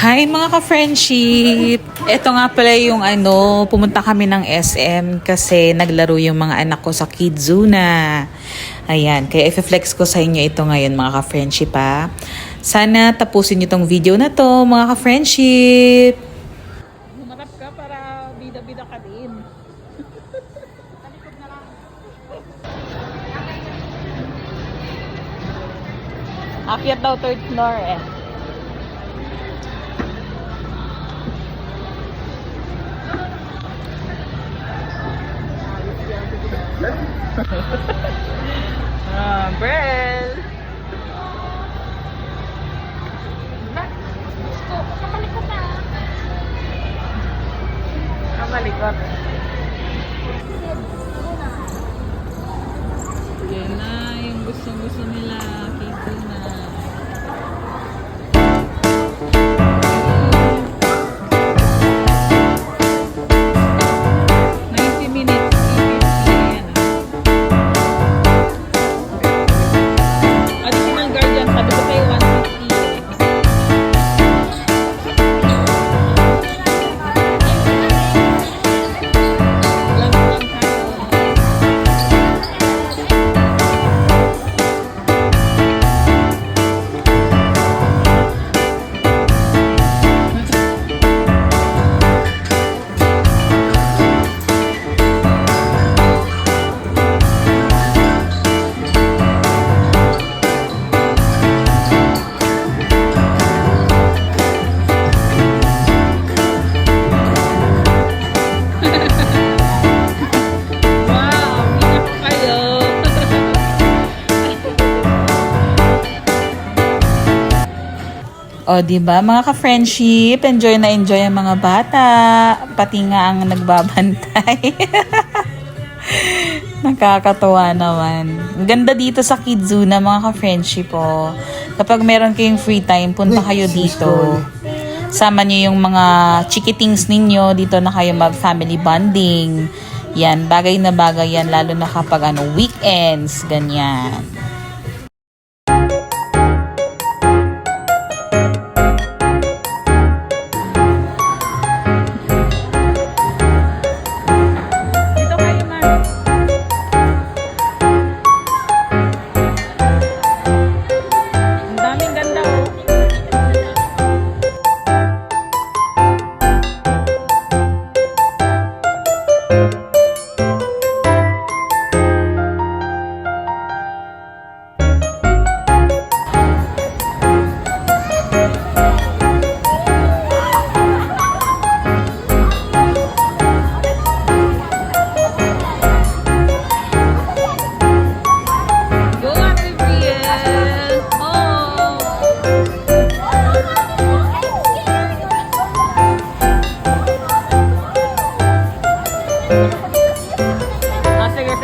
Hi mga ka-friendship! Ito nga pala yung pumunta kami ng SM kasi naglaro yung mga anak ko sa Kidzuna. Ayan, kaya i-flex ko sa inyo ito ngayon mga ka-friendship ha. Sana tapusin nyo tong video na to mga ka-friendship! Humarap ka para bida-bida ka din. Akyat daw third floor eh. Brel! Kamalikot na. Kamalikot. Yan na yung gusto nila. Kito na. O, diba, mga ka-friendship, enjoy na enjoy ang mga bata. Pati nga ang nagbabantay. Nakakatuwa naman. Ang ganda dito sa Kidzuna, mga ka-friendship, oh. Kapag meron kayong free time, punta kayo dito. Sama nyo yung mga chikitings ninyo. Dito na kayo mag-family bonding. Yan, bagay na bagay yan, lalo na kapag weekends, ganyan.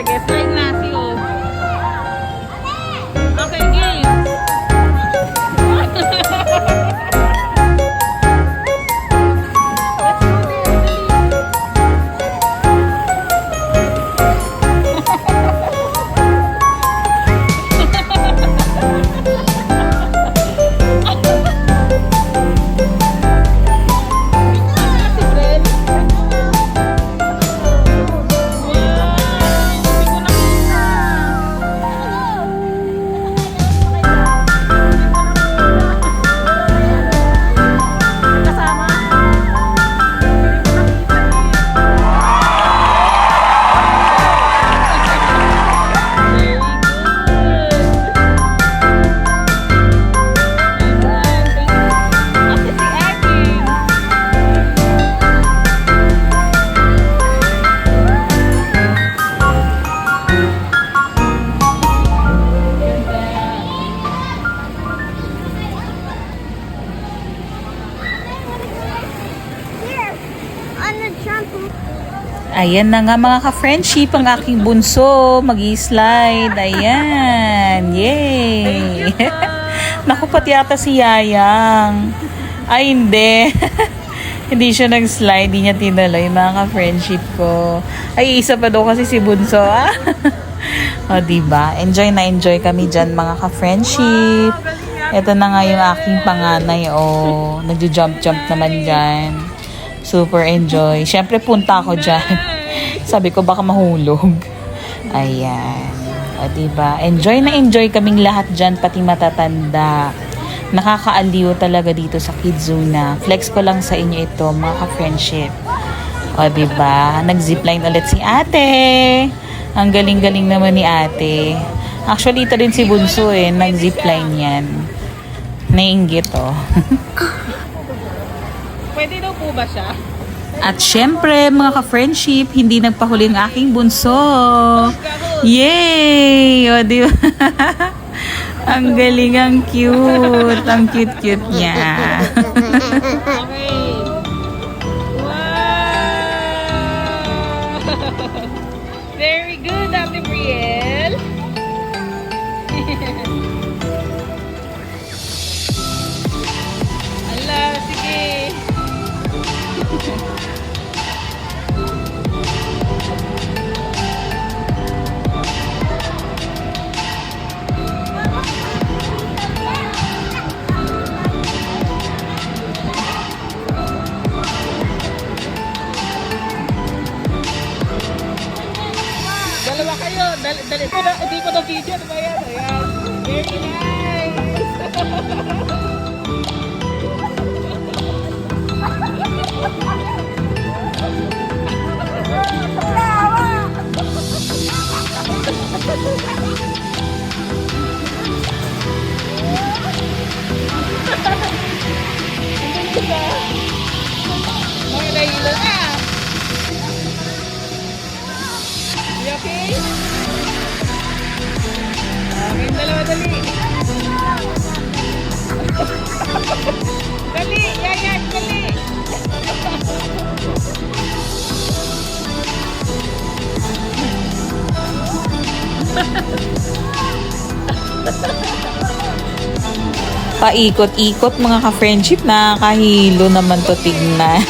Sige, slide na si O. Okay, game. Ayan na nga mga ka-friendship, ang aking bunso, mag-i-slide. Ayan, yay! Naku, pati yata si Yayang. Ay, hindi. Hindi siya nag-slide, hindi niya tinaloy mga ka-friendship ko. Ay, isa pa daw kasi si bunso. O, diba? Enjoy na enjoy kami dyan mga ka-friendship. Ito na nga yung aking panganay. Oh, nagjo-jump-jump naman dyan. Super enjoy. Siyempre, punta ako dyan. Sabi ko, baka mahulog. Ayan. O, diba? Enjoy na enjoy kaming lahat dyan, pati matatanda. Nakakaaliw talaga dito sa Kidzuna. Flex ko lang sa inyo ito, mga ka-friendship. O, diba? Nag-zipline ulit si ate. Ang galing-galing naman ni ate. Actually, ito rin si Bunso eh. Nag-zipline yan. Nainggit oh. Pwede daw po ba siya? At syempre, mga ka-friendship, hindi nagpahuli ang aking bunso. Yay! O, di ba? Ang galing, ang cute. Ang cute-cute niya. Okay. Wow! Very good, Ate Brielle. Ala, sige. Dalawa kayo. Dali. Hindi ko na video. Ano ba yan? Ayan. Very nice. Mga nahilo na. You okay? Kayong dalawa, dali. Dali, yayan, dali. Paikot-ikot mga ka-friendship, nakakahilo naman to tignan.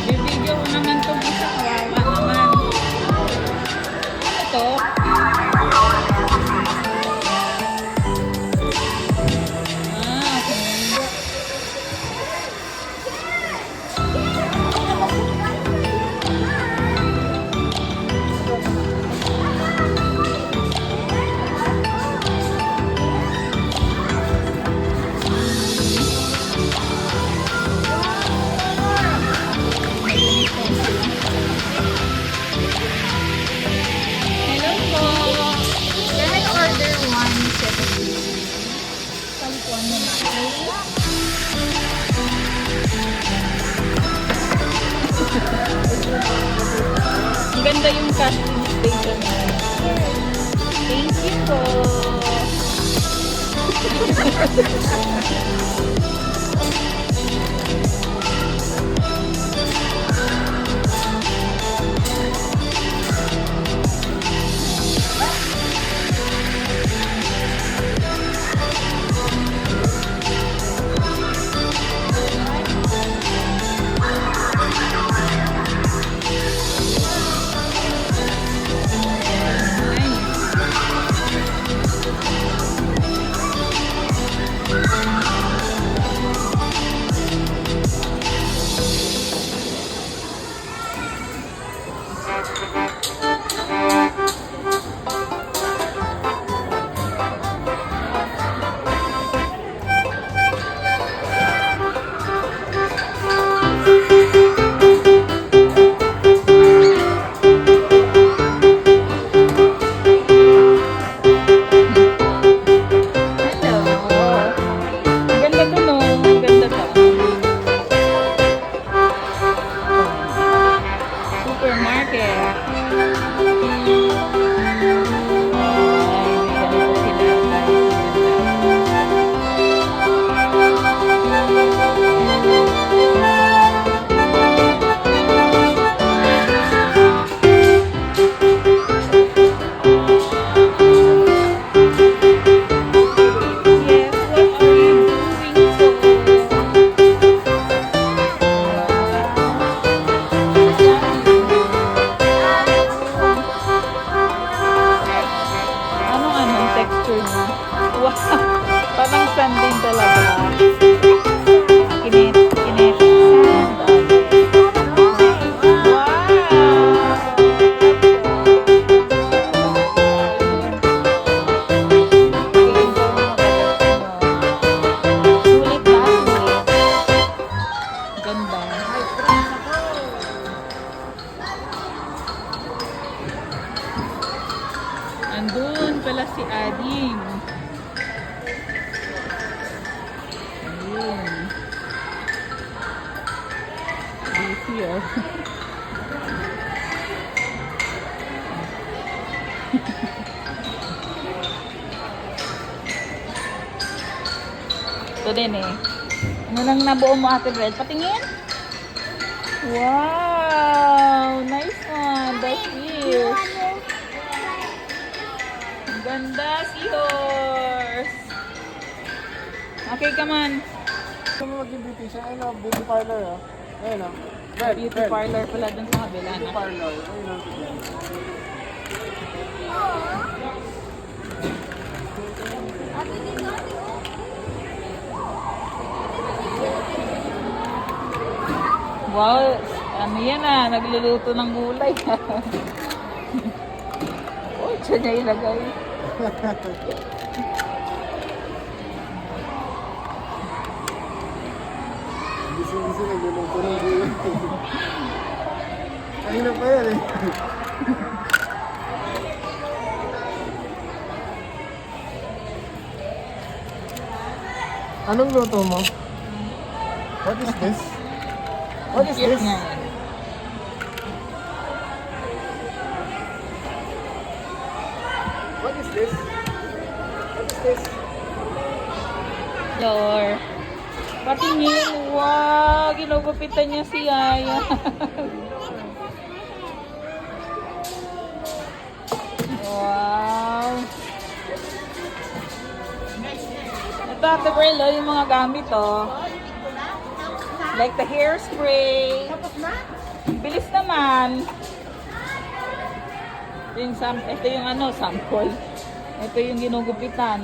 Bibigyan ko naman itong isa. Kawawa naman. Ano to? Okay. Hello po. Can I order one set of California mackerel? Ang ganda yung cash station. Thank you po. pala si Ading. Ayun. Busy oh. Ito din eh. Ano nang nabuo mo, Ate Brad? Patingin? Wow! Nice one! The fish! Ang ganda! Seahorse! Okay, come on! Gusto mo maging beautician? Ayun o, beauty parlor o. Ayun o. Bel, Beauty parlor pala dun sa kabila Beauty na. parlor. Ayun o. Wow! Ano yan ah? Nagluluto ng gulay. Oh, dyan niya ilagay. Busy nagluluto ng gulay. Kanina pa yan eh. Anong luto mo? What is this? What is Cute this? nga yan. What is this? What is this? Lor. Patingin. Wow! Ginugupitan niya si Yaya. Wow! Ito, Ate Berlo, yung mga gamit, oh. Like the hairspray. Bilis naman. Ito yung ano, sample. Ito yung ginugupitan.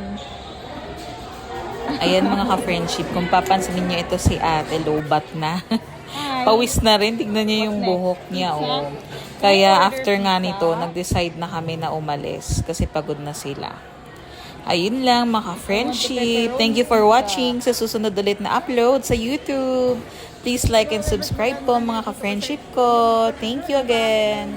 Ayan mga ka-friendship, kung papansinin niyo ito si ate, lobat na. Pawis na rin, tignan niyo yung buhok niya. Oh. Kaya after nga nito, nag-decide na kami na umalis kasi pagod na sila. Ayun lang mga ka-friendship. Thank you for watching. Sa susunod ulit na upload sa YouTube. Please like and subscribe po mga ka-friendship ko. Thank you again.